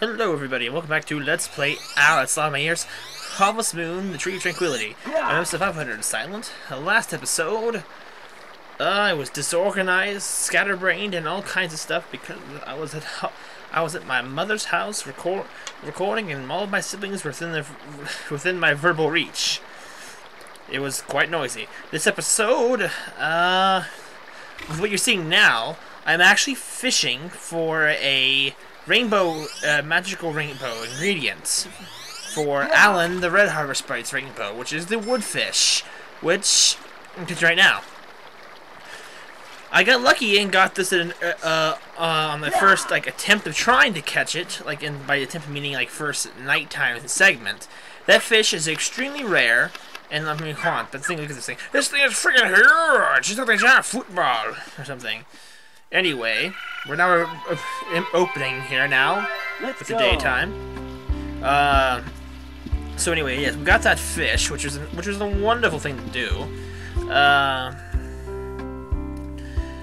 Hello everybody, and welcome back to Let's Play Alice on my ears. Harvest Moon, the Tree of Tranquility. I'm episode 500 Silent. Last episode, I was disorganized, scatterbrained, and all kinds of stuff because I was at my mother's house recording, and all of my siblings were within my verbal reach. It was quite noisy. This episode, with what you're seeing now, I'm actually fishing for a rainbow, magical rainbow ingredients for Alan, the Red Harbor Sprite's rainbow, which is the woodfish, which I'm catching right now. I got lucky and got this on the first attempt of trying to catch it, by attempt meaning first nighttime segment. That fish is extremely rare, and I mean, hold on, look at this thing. This thing is freaking huge! It's like a giant football or something. Anyway, we're now opening here now with the daytime. So anyway, yes, we got that fish, which was a wonderful thing to do.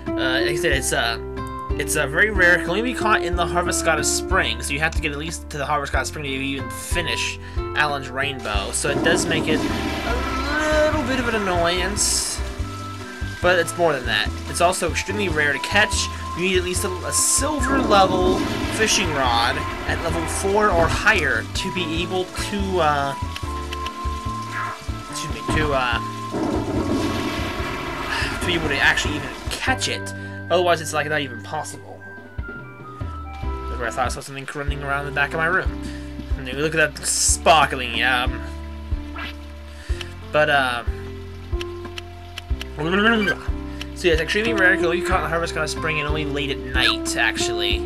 Like I said, it's very rare. It can only be caught in the Harvest Goddess Spring, so you have to get at least to the Harvest Goddess Spring to even finish Alan's rainbow. So it does make it a little bit of an annoyance. But it's more than that. It's also extremely rare to catch. You need at least a silver level fishing rod at level 4 or higher to be able to be able to actually even catch it. Otherwise, it's not even possible. That's where I thought I saw something running around the back of my room. And you look at that sparkling, so yeah, it's extremely rare. You caught in the Harvest Goddess Spring and only late at night, actually.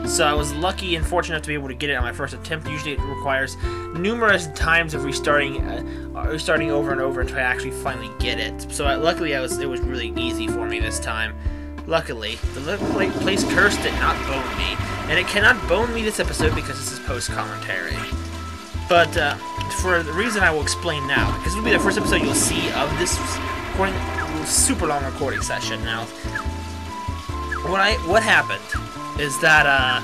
So I was lucky and fortunate enough to be able to get it on my first attempt. Usually it requires numerous times of restarting over and over until I actually finally get it. So luckily it was really easy for me this time. Luckily, the little place cursed did not bone me. And it cannot bone me this episode because this is post-commentary. But for the reason I will explain now, because it will be the first episode you'll see of this super long recording session. Now, what happened is that a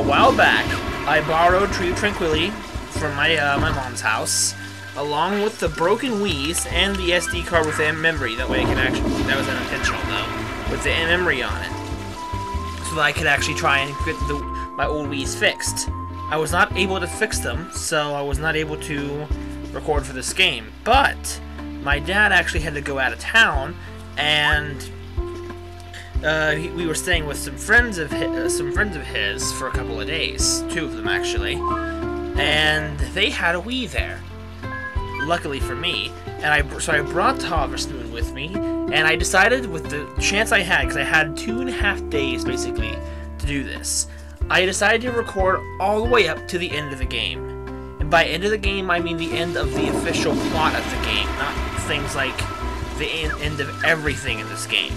while back I borrowed Tree of Tranquility from my mom's house, along with the broken Wii's and the SD card with the memory. That way, that was unintentional though, with the memory on it, so that I could actually try and get my old Wii's fixed. I was not able to fix them, so I was not able to record for this game, but my dad actually had to go out of town, and we were staying with some friends of his for a couple of days, 2 of them actually, and they had a Wii there. Luckily for me, so I brought Harvest Moon with me, and I decided, with the chance I had, because I had 2.5 days basically to do this, I decided to record all the way up to the end of the game. And by end of the game, I mean the end of the official plot of the game, not things like the end of everything in this game.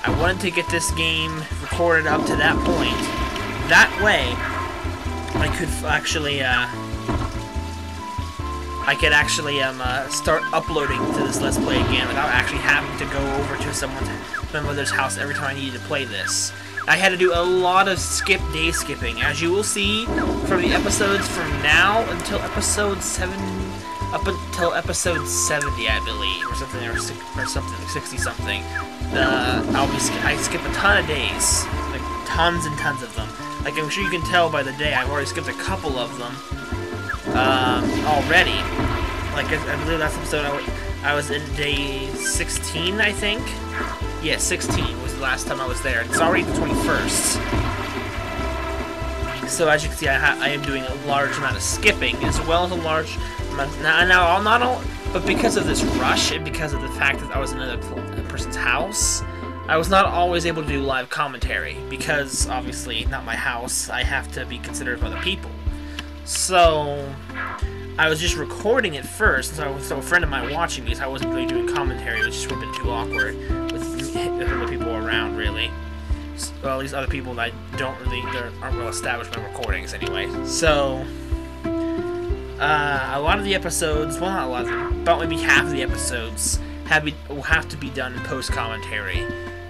I wanted to get this game recorded up to that point. That way, I could actually start uploading to this Let's Play again without actually having to go over to my mother's house every time I needed to play this. I had to do a lot of day skipping, as you will see from the episodes from now until episode 70, I believe, or something, 60 something. I skip a ton of days, tons and tons of them. I'm sure you can tell by the day I've already skipped a couple of them already. I believe last episode I was in day 16, I think. Yeah, 16 was the last time I was there. It's already the 21st. So as you can see, I am doing a large amount of skipping, as well as a large amount, but because of this rush, and because of the fact that I was in another person's house, I was not always able to do live commentary, because obviously, not my house, I have to be considerate of other people. So I was just recording it first, so a friend of mine watching these, I wasn't really doing commentary, which just would have been too awkward with other people around, really. Well, at least other people that aren't well established in my recordings, anyway. So a lot of the episodes, well, not a lot of them, about maybe half of the episodes will have to be done in post-commentary.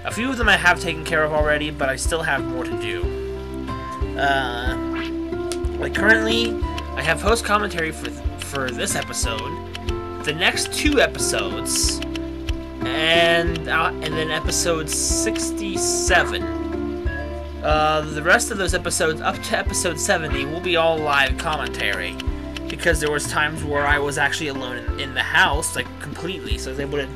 A few of them I have taken care of already, but I still have more to do. Like currently, I have host commentary for this episode, the next 2 episodes, and then episode 67. The rest of those episodes, up to episode 70, will be all live commentary, because there was times where I was actually alone in the house, like completely, so I was able to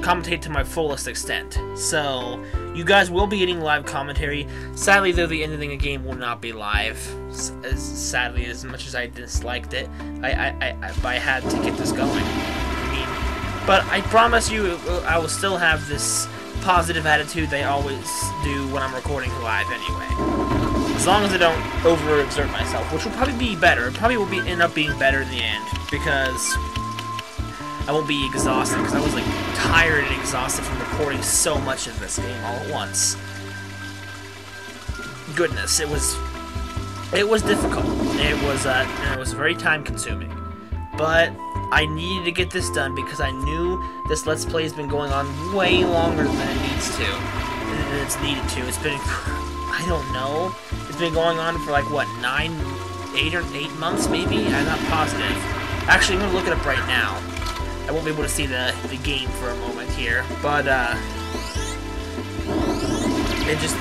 commentate to my fullest extent. So you guys will be getting live commentary. Sadly, though, the ending of the game will not be live. Sadly, as much as I disliked it, I had to get this going. But I promise you, I will still have this positive attitude they always do when I'm recording live anyway. As long as I don't overexert myself, which will probably be better. It probably will end up being better in the end, because I won't be exhausted, because I was like tired and exhausted from recording so much of this game all at once. Goodness, it was difficult. It was very time consuming. But I needed to get this done because I knew this Let's Play has been going on way longer than it needs to. Than it's needed to. It's been, I don't know. It's been going on for like, what, 8 months maybe? I'm not positive. Actually, I'm going to look it up right now. I won't be able to see the game for a moment here. But, the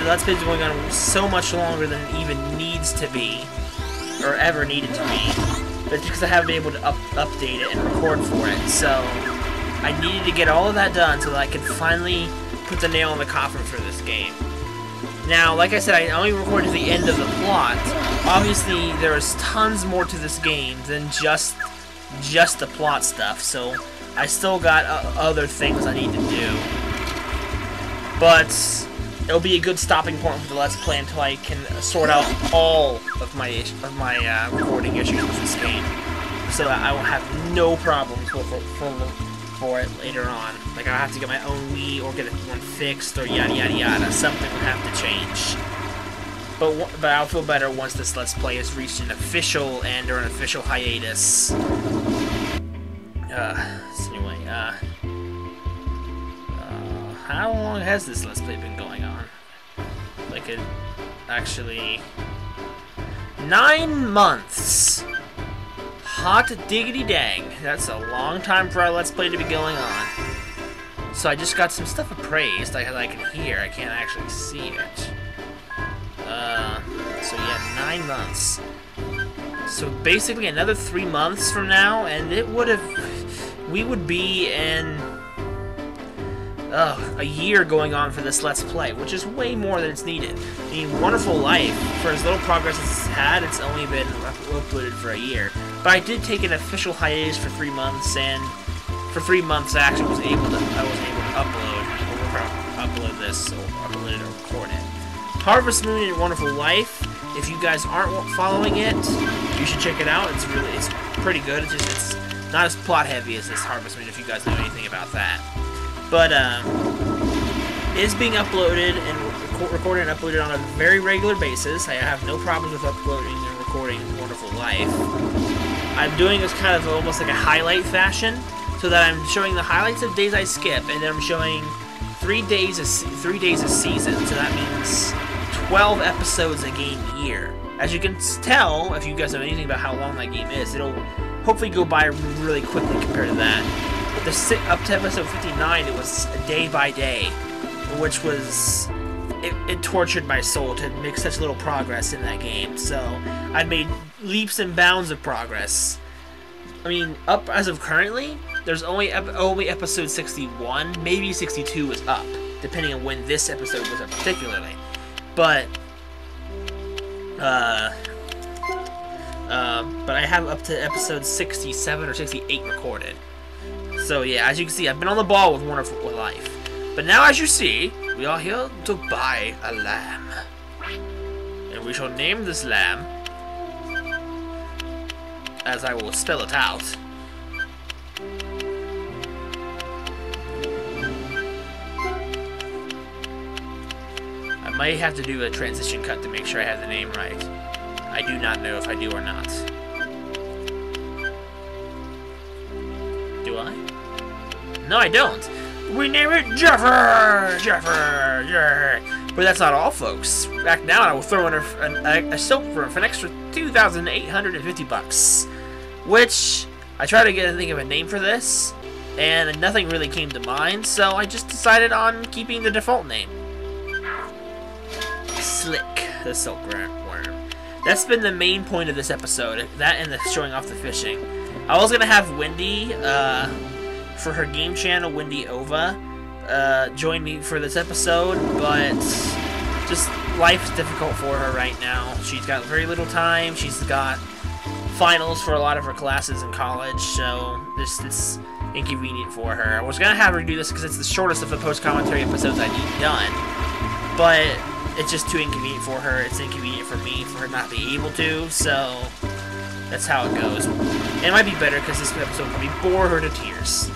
Let's Play is going on so much longer than it even needs to be. Or ever needed to be. But it's because I haven't been able to update it and record for it. So, I needed to get all of that done so that I could finally put the nail in the coffin for this game. Now, like I said, I only recorded the end of the plot. Obviously, there is tons more to this game than just the plot stuff, so I still got other things I need to do. But it'll be a good stopping point for the Let's Play until I can sort out all of my recording issues with this game, so that I will have no problems for it later on. Like, I'll have to get my own Wii or get one fixed or yada yada yada. Something will have to change. But I'll feel better once this Let's Play has reached an official hiatus. So anyway, how long has this Let's Play been going on? Like, actually, 9 months! Hot diggity dang. That's a long time for our Let's Play to be going on. So I just got some stuff appraised that I can hear. I can't actually see it. So yeah, 9 months. So basically another 3 months from now, and we would be in a year going on for this Let's Play, which is way more than it's needed. I mean, Wonderful Life, for as little progress as it's had, it's only been uploaded for a year. But I did take an official hiatus for 3 months, and for 3 months I actually was able to upload this, or upload it or record it. Harvest Moon and Wonderful Life, if you guys aren't following it, you should check it out. It's pretty good. It's not as plot heavy as this Harvest Moon, if you guys know anything about that. But it is being uploaded and recorded and uploaded on a very regular basis. I have no problems with uploading and recording Wonderful Life. I'm doing this kind of almost like a highlight fashion, so that I'm showing the highlights of days I skip, and then I'm showing 3 days a season. So that means 12 episodes a game year. As you can tell, if you guys know anything about how long that game is, it'll hopefully go by really quickly compared to that. Up to episode 59, it was day by day, which was... It tortured my soul to make such little progress in that game, so I made leaps and bounds of progress. I mean, up as of currently, there's only episode 61, maybe 62 is up, depending on when this episode was up particularly. But I have up to episode 67 or 68 recorded. So yeah, as you can see, I've been on the ball with Wonderful Life. But now, as you see, we are here to buy a lamb. And we shall name this lamb, as I will spell it out. I might have to do a transition cut to make sure I have the name right. I do not know if I do or not. Do I? No, I don't. We name it Jeffer! Jeffer! But that's not all, folks. Back now, I will throw in a silver for an extra 2,850 bucks, which I tried to think of a name for this, and nothing really came to mind. So I just decided on keeping the default name, Slick, the silkworm. That's been the main point of this episode. That and the showing off the fishing. I was gonna have Wendy, for her game channel, Wendy Ova, join me for this episode, but just life's difficult for her right now. She's got very little time. She's got finals for a lot of her classes in college, so it's inconvenient for her. I was gonna have her do this because it's the shortest of the post-commentary episodes I need done, but it's just too inconvenient for her. It's inconvenient for me for her not to be able to, so that's how it goes. And it might be better because this episode will probably bore her to tears.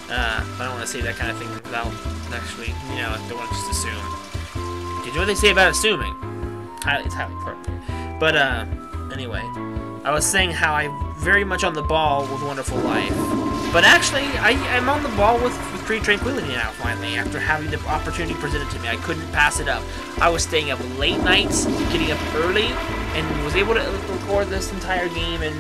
I don't want to say that kind of thing without actually, you know, I don't want to just assume. Do you know what they say about assuming? It's highly appropriate. But, anyway, I was saying how I'm very much on the ball with Wonderful Life. But actually, I'm on the ball with Tranquility now, finally, after having the opportunity presented to me. I couldn't pass it up. I was staying up late nights, getting up early, and was able to record this entire game in,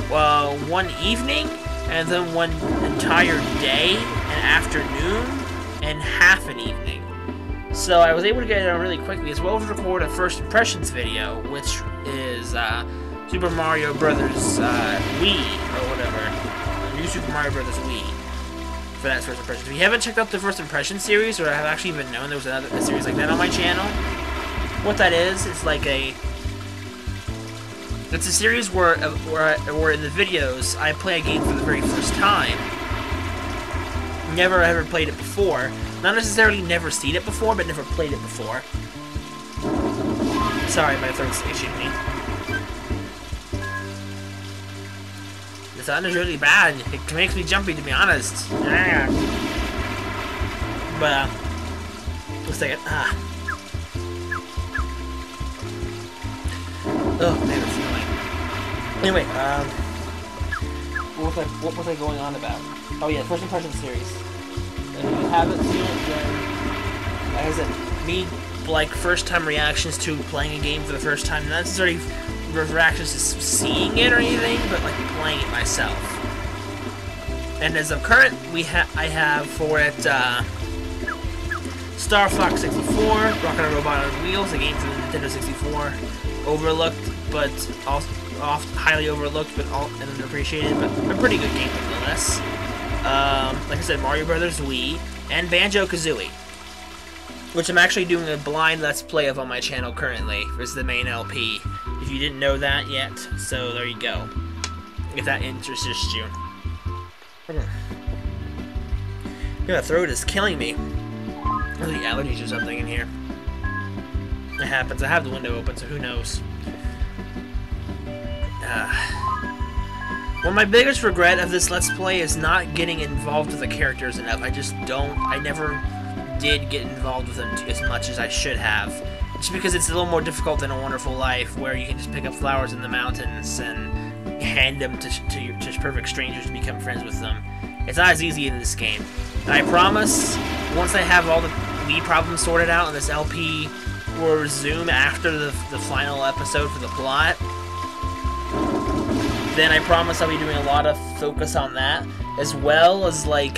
well, one evening, and then one entire day, an afternoon, and half an evening. So I was able to get it done really quickly, as well as record a first impressions video, which is Super Mario Brothers Wii, or whatever. The new Super Mario Brothers Wii, for that first impression. If you haven't checked out the first impression series, or have actually even known there was a series like that on my channel, what that is, it's like it's a series where in the videos I play a game for the very first time. Never ever played it before. Not necessarily never seen it before, but never played it before. Sorry, my throat's itching me. The sound is really bad. It makes me jumpy, to be honest. But, let's take it. Oh, man, it's annoying. Anyway, what was I going on about? Oh yeah, first impression series. If you haven't seen it, then, like I said, me, like, first-time reactions to playing a game for the first time, not necessarily reactions to seeing it or anything, but, like, playing it myself. And as of current, I have for it, Star Fox 64, Rocket and Robot on Wheels, a game for the Nintendo 64, overlooked, but also highly overlooked, but and underappreciated, but a pretty good game nonetheless. Like I said, Mario Brothers Wii, and Banjo-Kazooie, which I'm actually doing a blind Let's Play of on my channel currently. This is the main LP, if you didn't know that yet, so there you go, if that interests you. My throat is killing me. Really allergies or something in here. It happens. I have the window open, so who knows. Well, my biggest regret of this Let's Play is not getting involved with the characters enough. I never did get involved with them as much as I should have. Just because it's a little more difficult than A Wonderful Life, where you can just pick up flowers in the mountains and hand them to perfect strangers to become friends with them. It's not as easy in this game. And I promise, once I have all the Wii problems sorted out and this LP will resume after the final episode for the plot, then I promise I'll be doing a lot of focus on that, as well as, like,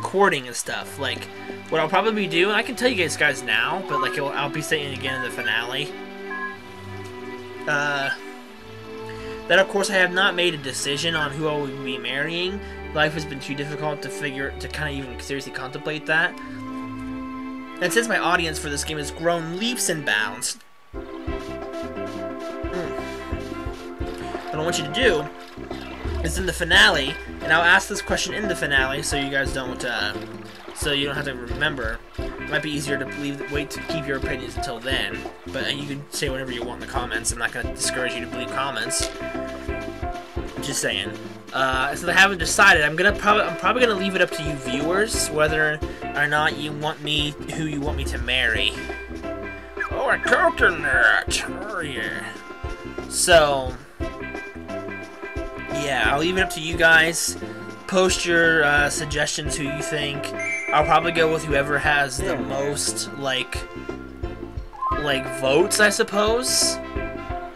courting and stuff. Like, what I'll probably do, and I can tell you guys now, but, like, I'll be saying it again in the finale, that, of course, I have not made a decision on who I will be marrying. Life has been too difficult to kind of even seriously contemplate that. And since my audience for this game has grown leaps and bounds, what I want you to do is in the finale, and I'll ask this question in the finale, so you guys don't, so you don't have to remember. It might be easier to wait to keep your opinions until then, but you can say whatever you want in the comments. I'm not going to discourage you to leave comments. Just saying. Since I haven't decided, I'm probably gonna leave it up to you viewers whether or not who you want me to marry. Oh, a coconut! Oh yeah. So, yeah, I'll leave it up to you guys. Post your suggestions, who you think. I'll probably go with whoever has the most, like votes, I suppose.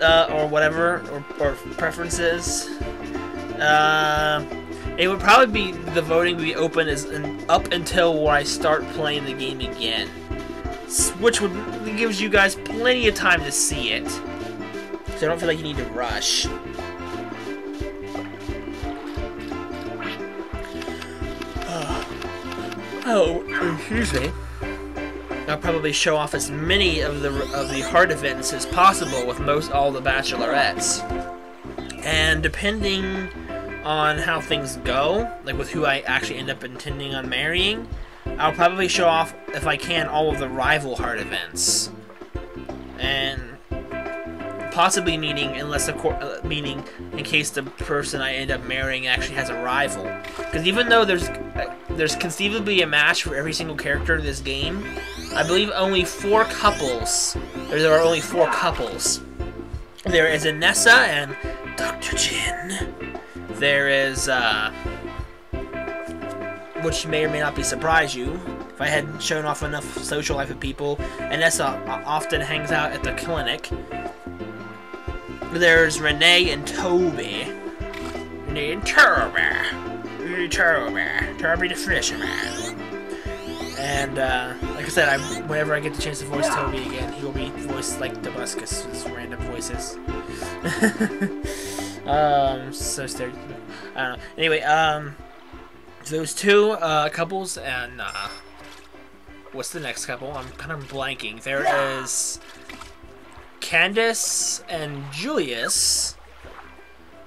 Or whatever, or preferences. It would probably be, the voting would be open up until where I start playing the game again. Which gives you guys plenty of time to see it. So I don't feel like you need to rush. Oh, excuse me. I'll probably show off as many of the heart events as possible with all the bachelorettes. And depending on how things go, like with who I actually end up intending on marrying, I'll probably show off, if I can, all of the rival heart events. And possibly meaning in case the person I end up marrying actually has a rival. Because even though there's conceivably a match for every single character in this game, I believe only 4 couples. There are only 4 couples. There is Anessa and Dr. Jin. There is, which may or may not surprise you, if I hadn't shown off enough social life with people. Anessa often hangs out at the clinic. There's Renee and Toby. Renee and Toby. Toby the fisherman. And, like I said, whenever I get the chance to voice Toby again, he will be voiced like Dabuscus with random voices. So stereotypical. I don't know. Anyway, those 2 couples, and, what's the next couple? I'm kind of blanking. There is Candace and Julius,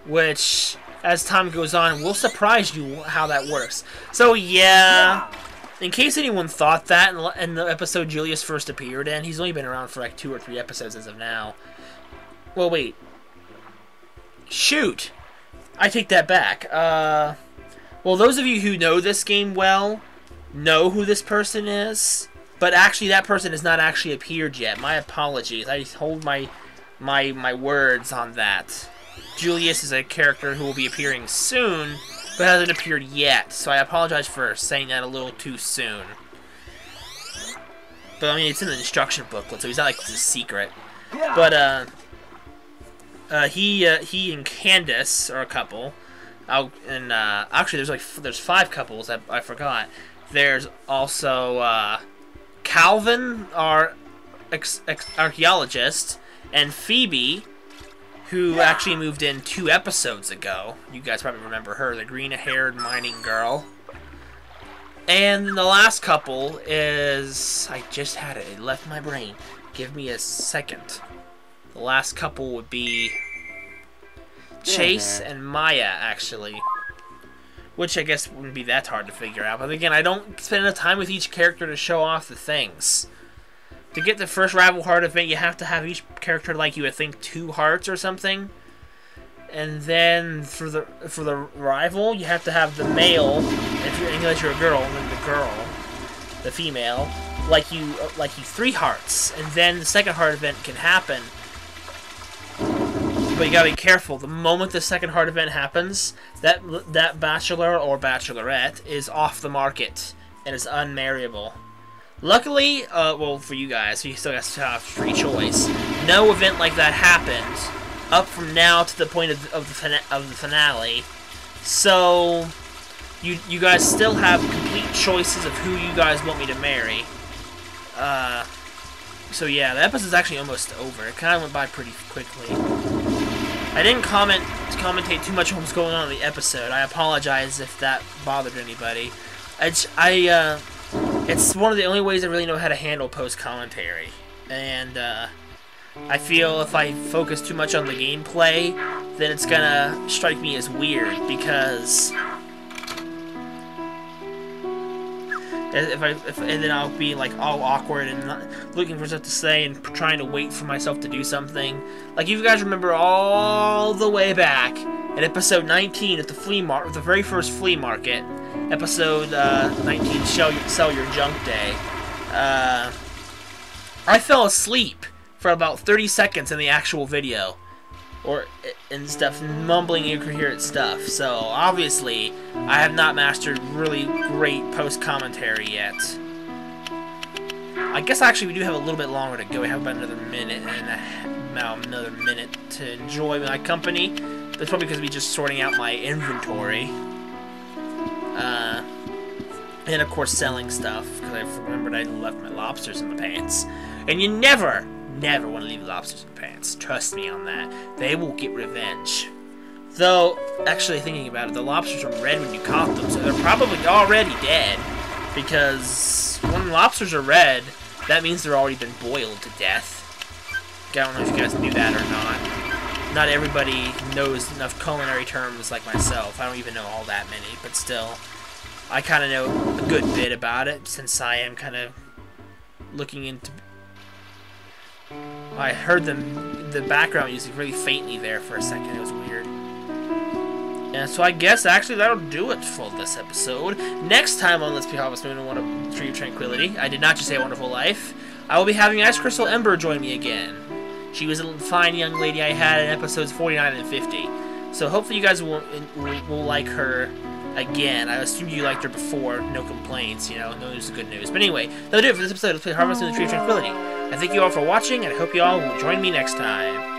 which, as time goes on, will surprise you how that works. So, yeah, in case anyone thought that in the episode Julius first appeared in, he's only been around for like 2 or 3 episodes as of now. Well, wait. Shoot! I take that back. Well, those of you who know this game well know who this person is, but actually that person has not actually appeared yet. My apologies. I hold my words on that. Julius is a character who will be appearing soon, but hasn't appeared yet, so I apologize for saying that a little too soon. But I mean, it's in the instruction booklet, so he's not like it's a secret. But he and Candace are a couple. Actually, there's 5 couples. I forgot. There's also Calvin, our archaeologist, and Phoebe, who actually moved in 2 episodes ago. You guys probably remember her, the green-haired mining girl. And the last couple is... I just had it. It left my brain. Give me a second. The last couple would be Chase and Maya, actually. Which I guess wouldn't be that hard to figure out. But again, I don't spend enough time with each character to show off the things. To get the first rival heart event, you have to have each character like you would think 2 hearts or something. And then for the rival, you have to have the male, unless you're a girl, and then the girl, the female, like you 3 hearts. And then the second heart event can happen. But you gotta be careful. The moment the second heart event happens, that bachelor or bachelorette is off the market and is unmarriable. Luckily, well, for you guys, you still got to have free choice. No event like that happened up from now to the point of the finale. So you guys still have complete choices of who you guys want me to marry. So yeah, the episode's actually almost over. It kind of went by pretty quickly. I didn't commentate too much on what's going on in the episode. I apologize if that bothered anybody. It's one of the only ways I really know how to handle post-commentary. And I feel if I focus too much on the gameplay, then it's gonna strike me as weird, because and then I'll be like all awkward and not looking for stuff to say and trying to wait for myself to do something. Like, you guys remember all the way back at episode 19 at the flea market, the very first flea market, episode 19, Sell Your Junk Day. I fell asleep for about 30 seconds in the actual video. and stuff, mumbling incoherent stuff. So obviously, I have not mastered really great post-commentary yet. I guess actually we do have a little bit longer to go. We have about another minute to enjoy my company. That's probably because we're just sorting out my inventory. And of course selling stuff, because I remembered I left my lobsters in the pants. And you never want to leave lobsters in the pants. Trust me on that. They will get revenge. Though, actually thinking about it, the lobsters are red when you caught them, so they're probably already dead. Because when lobsters are red, that means they're already been boiled to death. I don't know if you guys knew that or not. Not everybody knows enough culinary terms like myself. I don't even know all that many, but still, I kind of know a good bit about it, since I am kind of looking into... I heard the background music really faintly there for a second. It was weird. And so I guess actually that'll do it for this episode. Next time on Let's Be Harvest Moon and Tree of Tranquility, I did not just say Wonderful Life, I will be having Ice Crystal Ember join me again. She was a fine young lady I had in episodes 49 and 50. So hopefully you guys will like her again. I assumed you liked her before. No complaints, you know. No news is good news. But anyway, that'll do it for this episode of Let's Play Harvest Moon and Tree of Tranquility. I thank you all for watching, and I hope you all will join me next time.